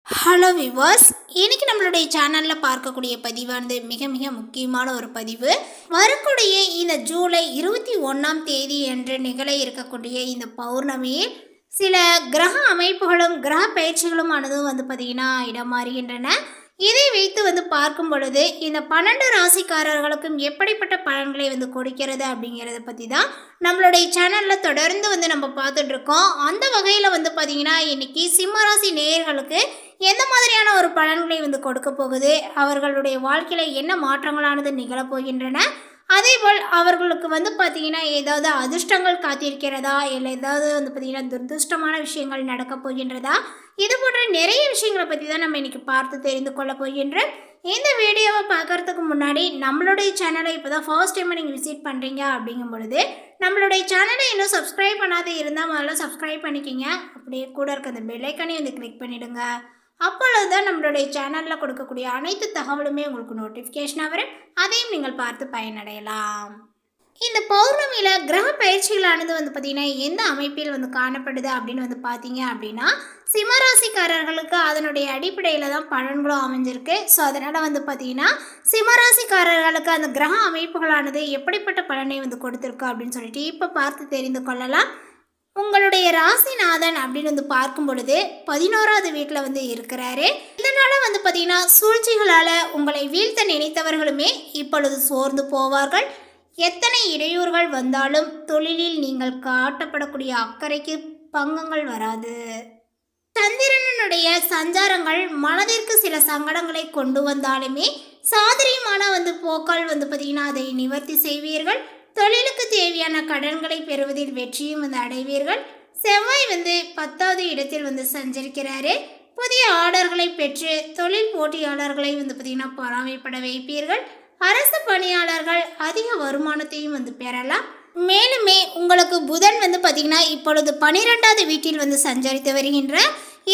Hello விவாஸ், இன்னைக்கு நம்மளுடைய சேனலில் பார்க்கக்கூடிய பதிவானது மிக மிக முக்கியமான ஒரு பதிவு. வரக்கூடிய இந்த ஜூலை 21ஆம் தேதி என்று நிகழ இருக்கக்கூடிய இந்த பௌர்ணமியில் சில கிரக அமைப்புகளும் கிரக பயிற்சிகளும் ஆனதும் பார்த்திங்கன்னா இடம் மாறுகின்றன. இதை வைத்து பார்க்கும் பொழுது இந்த 12 ராசிக்காரர்களுக்கும் எப்படிப்பட்ட பலன்களை கொடுக்கிறது அப்படிங்கிறத பற்றி தான் நம்மளுடைய சேனலில் தொடர்ந்து நம்ம பார்த்துட்ருக்கோம். அந்த வகையில் பார்த்திங்கன்னா இன்றைக்கி சிம்மராசி நேயர்களுக்கு எந்த மாதிரியான ஒரு பலன்களை கொடுக்க போகுது, அவர்களுடைய வாழ்க்கையில் என்ன மாற்றங்களானது நிகழப்போகின்றன, அதேபோல் அவர்களுக்கு பார்த்திங்கன்னா ஏதாவது அதிர்ஷ்டங்கள் காத்திருக்கிறதா, இல்லை ஏதாவது பார்த்திங்கன்னா துர்திருஷ்டமான விஷயங்கள் நடக்கப் போகின்றதா, இது போன்ற நிறைய விஷயங்களை பற்றி தான் நம்ம இன்றைக்கி பார்த்து தெரிந்து கொள்ள போகின்றோம். இந்த வீடியோவை பார்க்குறதுக்கு முன்னாடி நம்மளுடைய சேனலை இப்போ தான் ஃபர்ஸ்ட் டைம் நீங்கள் விசிட் பண்ணுறீங்க அப்படிங்கும் பொழுது நம்மளுடைய சேனலை இன்னும் சப்ஸ்கிரைப் பண்ணாத இருந்தால் முதல்ல சப்ஸ்கிரைப் பண்ணிக்கிங்க. அப்படியே கூட இருக்க அந்த பெல்லைக்கானே கிளிக் பண்ணிவிடுங்க. அப்பொழுது தான் நம்மளுடைய சேனலில் கொடுக்கக்கூடிய அனைத்து தகவலுமே உங்களுக்கு நோட்டிஃபிகேஷனாக வரும். அதையும் நீங்கள் பார்த்து பயனடையலாம். இந்த பௌர்ணமியில் கிரக பயிற்சிகளானது பார்த்திங்கன்னா எந்த அமைப்பில் காணப்படுது அப்படின்னு பார்த்தீங்க அப்படின்னா சிம்மராசிக்காரர்களுக்கு அதனுடைய அடிப்படையில் தான் பலன்களும் அமைஞ்சிருக்கு. ஸோ அதனால் பார்த்திங்கன்னா சிம்மராசிக்காரர்களுக்கு அந்த கிரக அமைப்புகளானது எப்படிப்பட்ட பலனை கொடுத்துருக்கு அப்படின்னு சொல்லிட்டு இப்போ பார்த்து தெரிந்து கொள்ளலாம். உங்களுடைய ராசிநாதன் அப்படின்னு பார்க்கும் பொழுது 11வது வீட்டில் இருக்கிறாரு. இதனால் பார்த்திங்கன்னா சூழ்ச்சிகளால் உங்களை வீழ்த்த நினைத்தவர்களுமே இப்பொழுது சோர்ந்து போவார்கள். எத்தனை இடையூறுகள் வந்தாலும் தொழிலில் நீங்கள் காட்டப்படக்கூடிய அக்கறைக்கு பங்கங்கள் வராது. சந்திரனுடைய சஞ்சாரங்கள் மனதிற்கு சில சங்கடங்களை கொண்டு வந்தாலுமே சாதரியமான போக்கள் பார்த்திங்கன்னா அதை நிவர்த்தி செய்வீர்கள். தொழிலுக்கு தேவையான கடன்களை பெறுவதில் வெற்றியும் அடைவீர்கள். செவ்வாய் 10வது இடத்தில் சஞ்சரிக்கிறாரு. புதிய ஆர்டர்களை பெற்று தொழில் போட்டியாளர்களை பார்த்திங்கன்னா பொறாமைப்பட வைப்பீர்கள். அரசு பணியாளர்கள் அதிக வருமானத்தையும் பெறலாம். மேலுமே உங்களுக்கு புதன் பார்த்திங்கன்னா இப்பொழுது 12வது வீட்டில் சஞ்சரித்து வருகின்ற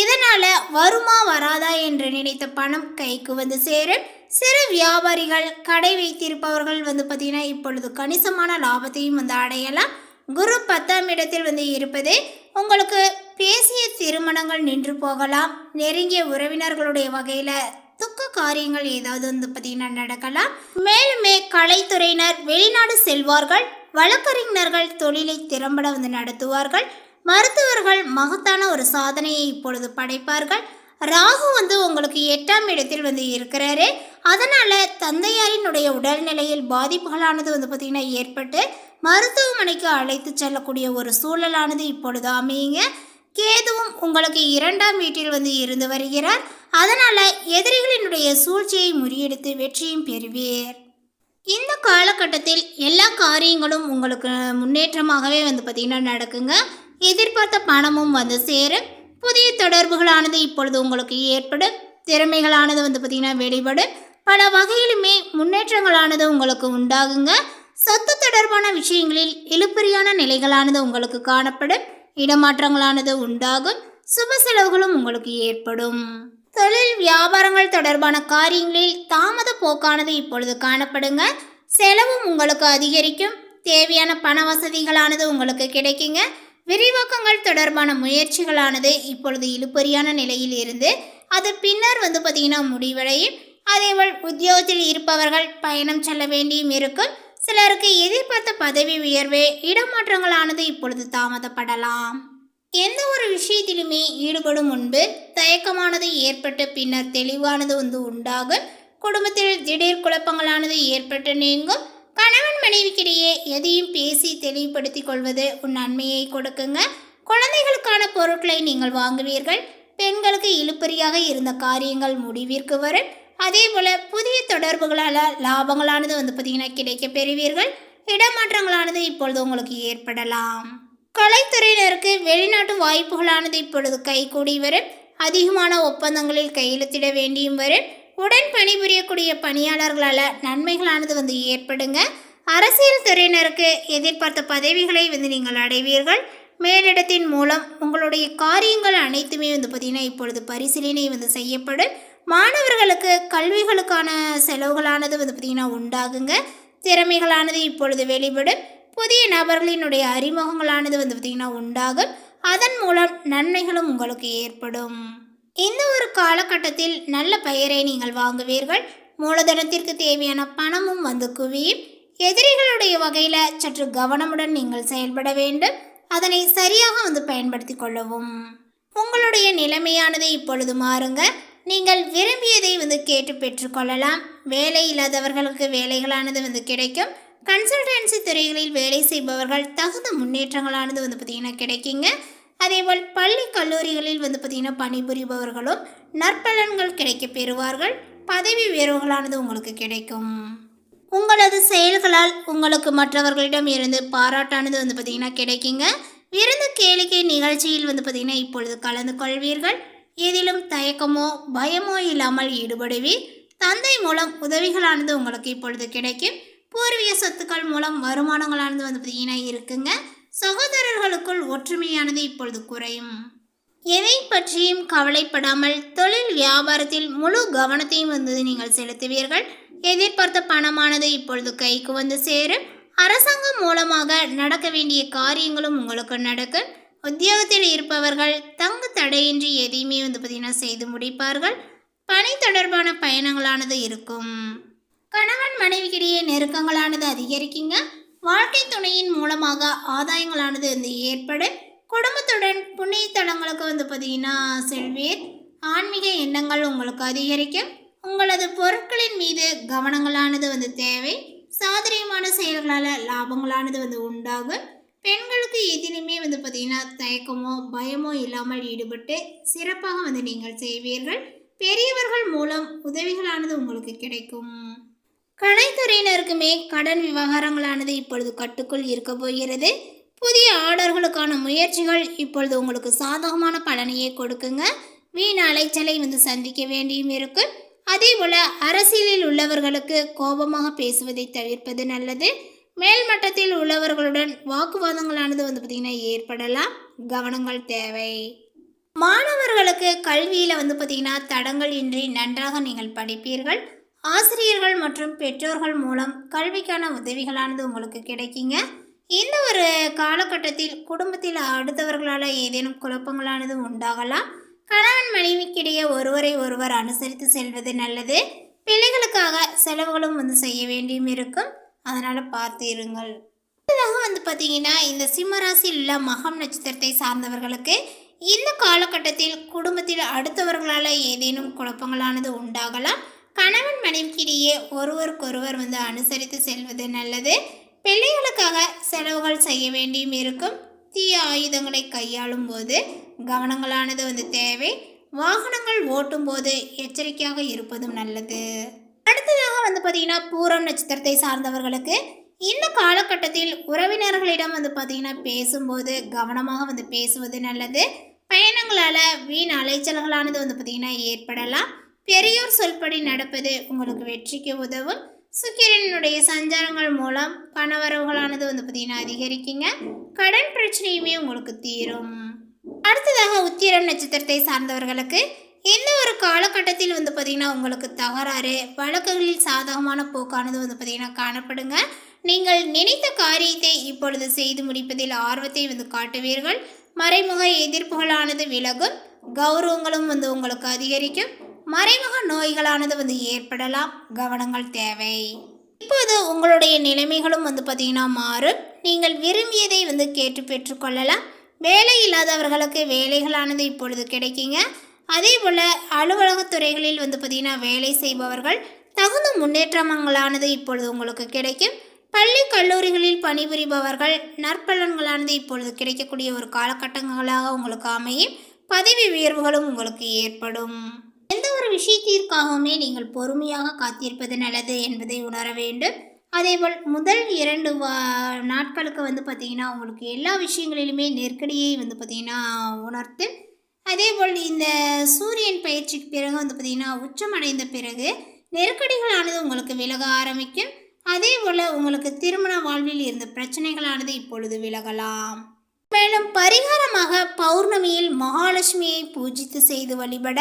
இதனால் வருமா வராதா என்று நினைத்த பணம் கைக்கு சேரும். சிறு வியாபாரிகள் கடை வைத்திருப்பவர்கள் பார்த்திங்கன்னா இப்பொழுது கணிசமான லாபத்தையும் அடையலாம். குரு 10ஆம் இடத்தில் இருப்பது உங்களுக்கு பேசிய திருமணங்கள் நின்று போகலாம். நெருங்கிய உறவினர்களுடைய வகையில் துக்க காரியங்கள் ஏதாவது பார்த்திங்கன்னா நடக்கலாம். மேலுமே கலைத்துறையினர் வெளிநாடு செல்வார்கள். வழக்கறிஞர்கள் தொழிலை திறம்பட நடத்துவார்கள். மருத்துவர்கள் மகத்தான ஒரு சாதனையை இப்பொழுது படைப்பார்கள். ராகு உங்களுக்கு 8ஆம் இடத்தில் இருக்கிறாரு. அதனால் தந்தையாரினுடைய உடல்நிலையில் பாதிப்புகளானது பார்த்திங்கன்னா ஏற்பட்டு மருத்துவமனைக்கு அழைத்து செல்லக்கூடிய ஒரு சூழலானது இப்பொழுது அமையுங்க. கேதுவும் உங்களுக்கு 2ஆம் வீட்டில் இருந்து வருகிறார். அதனால் எதிரிகளினுடைய சூழ்ச்சியை முறியடித்து வெற்றியும் பெறுவீர். இந்த காலகட்டத்தில் எல்லா காரியங்களும் உங்களுக்கு முன்னேற்றமாகவே பார்த்திங்கன்னா நடக்குங்க. எதிர்பார்த்த பணமும் சேரும். புதிய தொடர்புகளானது இப்பொழுது உங்களுக்கு ஏற்படும். திறமைகளானது பார்த்திங்கன்னா வெளிப்படும். பல வகையிலுமே முன்னேற்றங்களானது உங்களுக்கு உண்டாகுங்க. சொத்து தொடர்பான விஷயங்களில் இழுபறியான நிலைகளானது உங்களுக்கு காணப்படும். இடமாற்றங்களானது உண்டாகும். சுப செலவுகளும் உங்களுக்கு ஏற்படும். தொழில் வியாபாரங்கள் தொடர்பான காரியங்களில் தாமத போக்கானது இப்பொழுது காணப்படுங்க. செலவும் உங்களுக்கு அதிகரிக்கும். தேவையான பண வசதிகளானது உங்களுக்கு கிடைக்குங்க. விரிவாக்கங்கள் தொடர்பான முயற்சிகளானது இப்பொழுது இழுபறியான நிலையில் இருந்து அது பின்னர் பார்த்திங்கன்னா முடிவடையும். அதேபோல் உத்தியோகத்தில் இருப்பவர்கள் பயணம் செல்ல வேண்டியும் இருக்கும். சிலருக்கு எதிர்பார்த்த பதவி உயர்வு இடமாற்றங்களானது இப்பொழுது தாமதப்படலாம். எந்த ஒரு விஷயத்திலுமே ஈடுபடும் முன்பு தயக்கமானது ஏற்பட்டு பின்னர் தெளிவானது உண்டாகும். குடும்பத்தில் திடீர் குழப்பங்களானது ஏற்பட்டு நீங்கும். கணவன் மனைவிக்கிடையே எதையும் பேசி தெளிவுபடுத்திக் கொள்வது உன் நன்மையை கொடுக்குங்க. குழந்தைகளுக்கான பொருட்களை நீங்கள் வாங்குவீர்கள். பெண்களுக்கு இழுபறியாக இருந்த காரியங்கள் முடிவிற்கு வரும். அதே போல் புதிய தொடர்புகளால் லாபங்களானது பார்த்திங்கன்னா கிடைக்க பெறுவீர்கள். இடமாற்றங்களானது இப்பொழுது உங்களுக்கு ஏற்படலாம். கலைத்துறையினருக்கு வெளிநாட்டு வாய்ப்புகளானது இப்பொழுது கைகூடி வரும். அதிகமான ஒப்பந்தங்களில் கையெழுத்திட வேண்டியும் வரும். உடன் பணிபுரியக்கூடிய பணியாளர்களால் நன்மைகளானது ஏற்படுங்க. அரசியல் துறையினருக்கு எதிர்பார்த்த பதவிகளை நீங்கள் அடைவீர்கள். மேலிடத்தின் மூலம் உங்களுடைய காரியங்கள் அனைத்துமே பார்த்திங்கன்னா இப்பொழுது பரிசீலனை செய்யப்படும். மாணவர்களுக்கு கல்விகளுக்கான செலவுகளானது பார்த்திங்கன்னா உண்டாகுங்க. திறமைகளானது இப்பொழுது வெளிப்படும். புதிய நபர்களினுடைய அறிமுகங்களானது பார்த்திங்கன்னா உண்டாகும். அதன் மூலம் நன்மைகளும் உங்களுக்கு ஏற்படும். இந்த ஒரு காலகட்டத்தில் நல்ல பெயரை நீங்கள் வாங்குவீர்கள். மூலதனத்திற்கு தேவையான பணமும் வந்து குவியும். எதிரிகளுடைய வகையில் சற்று கவனமுடன் நீங்கள் செயல்பட வேண்டும். அதனை சரியாக வந்து பயன்படுத்தி கொள்ளவும். உங்களுடைய நிலைமையானது இப்பொழுது மாறுங்க. நீங்கள் விரும்பியதை வந்து கேட்டு பெற்றுக்கொள்ளலாம். வேலை இல்லாதவர்களுக்கு வேலைகளானது வந்து கிடைக்கும். கன்சல்டன்சி துறைகளில் வேலை செய்பவர்கள் தகுந்த முன்னேற்றங்களானது வந்து பார்த்திங்கன்னா கிடைக்குங்க. அதேபோல் பள்ளி கல்லூரிகளில் வந்து பார்த்திங்கன்னா பணிபுரிபவர்களும் நற்பலன்கள் கிடைக்க பெறுவார்கள். பதவி உயர்வுகளானது உங்களுக்கு கிடைக்கும். உங்களது செயல்களால் உங்களுக்கு மற்றவர்களிடம் இருந்து பாராட்டானது வந்து பார்த்திங்கன்னா கிடைக்குங்க. விருந்து கேளிக்கை நிகழ்ச்சியில் வந்து பார்த்திங்கன்னா இப்பொழுது கலந்து கொள்வீர்கள். எதிலும் தயக்கமோ பயமோ இல்லாமல் ஈடுபடுவீர். தந்தை மூலம் உதவிகளானது உங்களுக்கு இப்பொழுது கிடைக்கும். பூர்வீக சொத்துக்கள் மூலம் வருமானங்களானது வந்து பார்த்திங்கன்னா இருக்குங்க. சகோதரர்களுக்குள் ஒற்றுமையானது இப்பொழுது குறையும். எதை பற்றியும் கவலைப்படாமல் தொழில் வியாபாரத்தில் முழு கவனத்தையும் வந்து நீங்கள் செலுத்துவீர்கள். எதிர்பார்த்த பணமானது இப்பொழுது கைக்கு வந்து சேரும். அரசாங்கம் மூலமாக நடக்க வேண்டிய காரியங்களும் உங்களுக்கு நடக்கும். உத்தியோகத்தில் இருப்பவர்கள் தங்கு தடையின்றி எதையுமே வந்து பார்த்திங்கன்னா செய்து முடிப்பார்கள். பணி தொடர்பான பயணங்களானது இருக்கும். கணவன் மனைவிக்கிடையே நெருக்கங்களானது அதிகரிக்குங்க. வாழ்க்கை துணையின் மூலமாக ஆதாயங்களானது வந்து ஏற்படும். குடும்பத்துடன் புண்ணிய தலங்களுக்கு வந்து பார்த்திங்கன்னா செல்வீர். ஆன்மீக எண்ணங்கள் உங்களுக்கு அதிகரிக்கும். உங்களது பொருட்களின் மீது கவனங்களானது வந்து தேவை. சாதரியமான செயல்களால் லாபங்களானது வந்து உண்டாகும். பெண்களுக்கு எதிலுமே வந்து பார்த்திங்கன்னா தயக்கமோ பயமோ இல்லாமல் ஈடுபட்டு சிறப்பாக வந்து நீங்கள் செய்வீர்கள். பெரியவர்கள் மூலம் உதவிகளானது உங்களுக்கு கிடைக்கும். கலைத்துறையினருக்குமே கடன் விவகாரங்களானது இப்பொழுது கட்டுக்குள் இருக்க போகிறது. புதிய ஆர்டர்களுக்கான முயற்சிகள் இப்பொழுது உங்களுக்கு சாதகமான பலனையே கொடுக்குங்க. வீண் அலைச்சலை வந்து சந்திக்க வேண்டியும் இருக்கும். அதே போல் அரசியலில் உள்ளவர்களுக்கு கோபமாக பேசுவதை தவிர்ப்பது நல்லது. மேல்மட்டத்தில் உள்ளவர்களுடன் வாக்குவாதங்களானது வந்து பார்த்திங்கன்னா ஏற்படலாம். கவனங்கள் தேவை. மாணவர்களுக்கு கல்வியில் வந்து பார்த்திங்கன்னா தடங்கள் இன்றி நன்றாக நீங்கள் படிப்பீர்கள். ஆசிரியர்கள் மற்றும் பெற்றோர்கள் மூலம் கல்விக்கான உதவிகளானது உங்களுக்கு கிடைக்குங்க. இந்த ஒரு காலகட்டத்தில் குடும்பத்தில் அடுத்தவர்களால் ஏதேனும் குழப்பங்களானது உண்டாகலாம். கணவன் மனைவிக்கிடையே ஒருவரை ஒருவர் அனுசரித்து செல்வது நல்லது. பிள்ளைகளுக்காக செலவுகளும் வந்து செய்ய வேண்டியும் இருக்கும். அதனால் பார்த்து இருங்கள். அடுத்ததாக வந்து பார்த்திங்கன்னா இந்த சிம்மராசியில் உள்ள மகம் நட்சத்திரத்தை சார்ந்தவர்களுக்கு இந்த காலகட்டத்தில் குடும்பத்தில் அடுத்தவர்களால் ஏதேனும் குழப்பங்களானது உண்டாகலாம். கணவன் மனைவிக்கிடையே ஒருவருக்கொருவர் வந்து அனுசரித்து செல்வது நல்லது. பிள்ளைகளுக்காக செலவுகள் செய்ய வேண்டியும் இருக்கும். தீய ஆயுதங்களை கையாளும் போது கவனங்களானது வந்து தேவை. வாகனங்கள் ஓட்டும் போது எச்சரிக்கையாக இருப்பதும் நல்லது. அடுத்ததாக வந்து பார்த்திங்கன்னா பூரம் நட்சத்திரத்தை சார்ந்தவர்களுக்கு இந்த காலகட்டத்தில் உறவினர்களிடம் வந்து பார்த்திங்கன்னா பேசும்போது கவனமாக வந்து பேசுவது நல்லது. பயணங்களால் வீண் அலைச்சல்களானது வந்து பார்த்திங்கன்னா ஏற்படலாம். பெரியோர் சொல்படி நடப்பது உங்களுக்கு வெற்றிக்கு உதவும். சுக்கிரனுடைய சஞ்சாரங்கள் மூலம் பணவரவுகளானது வந்து பார்த்திங்கன்னா அதிகரிக்குங்க. கடன் பிரச்சனையுமே உங்களுக்கு தீரும். அடுத்ததாக உத்திரம் நட்சத்திரத்தை சார்ந்தவர்களுக்கு இந்த ஒரு காலகட்டத்தில் வந்து பார்த்திங்கன்னா உங்களுக்கு தகராறு வழக்குகளில் சாதகமான போக்கானது வந்து பார்த்திங்கன்னா காணப்படுங்க. நீங்கள் நினைத்த காரியத்தை இப்பொழுது செய்து முடிப்பதில் ஆர்வத்தை வந்து காட்டுவீர்கள். மறைமுக எதிர்ப்புகளானது விலகும். கௌரவங்களும் வந்து உங்களுக்கு அதிகரிக்கும். மறைமுக நோய்களானது வந்து ஏற்படலாம். கவனங்கள் தேவை. இப்போது உங்களுடைய நிலைமைகளும் வந்து பார்த்திங்கன்னா மாறும். நீங்கள் விரும்பியதை வந்து கேட்டு பெற்றுக்கொள்ளலாம். வேலை இல்லாதவர்களுக்கு வேலைகளானது இப்பொழுது கிடைக்குங்க. அதே போல் அலுவலகத்துறைகளில் வந்து பார்த்திங்கன்னா வேலை செய்பவர்கள் தகுந்த முன்னேற்றங்களானது இப்பொழுது உங்களுக்கு கிடைக்கும். பள்ளி கல்லூரிகளில் பணிபுரிபவர்கள் நற்பலன்களானது இப்பொழுது கிடைக்கக்கூடிய ஒரு காலகட்டங்களாக உங்களுக்கு அமையும். பதவி உயர்வுகளும் உங்களுக்கு ஏற்படும். எந்த ஒரு விஷயத்திற்காகவுமே நீங்கள் பொறுமையாக காத்திருப்பது நல்லது என்பதை உணர வேண்டும். அதேபோல் முதல் 2 நாட்களுக்கு வந்து பார்த்திங்கன்னா உங்களுக்கு எல்லா விஷயங்களிலுமே நெருக்கடியை வந்து பார்த்திங்கன்னா உணர்த்து. அதேபோல் இந்த சூரியன் பயிற்சிக்கு பிறகு வந்து பார்த்திங்கன்னா உச்சமடைந்த பிறகு நெருக்கடிகளானது உங்களுக்கு விலக ஆரம்பிக்கும். அதே போல் உங்களுக்கு திருமண வாழ்வில் இருந்த பிரச்சனைகளானது இப்பொழுது விலகலாம். மேலும் பரிகாரமாக பௌர்ணமியில் மகாலட்சுமியை பூஜித்து செய்து வழிபட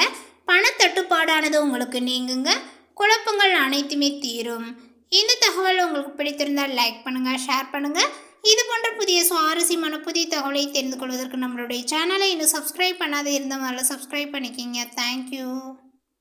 பணத்தட்டுப்பாடானது உங்களுக்கு நீங்குங்க. குழப்பங்கள் அனைத்துமே தீரும். இந்த தகவல் உங்களுக்கு பிடித்திருந்தால் லைக் பண்ணுங்கள், ஷேர் பண்ணுங்கள். இது போன்ற புதிய சுவாரஸ்யமான புதிய தகவலை தெரிந்து கொள்வதற்கு நம்மளுடைய சேனலை இன்னும் சப்ஸ்கிரைப் பண்ணாத இருந்தவங்கள சப்ஸ்கிரைப் பண்ணிக்கிங்க. தேங்க்யூ.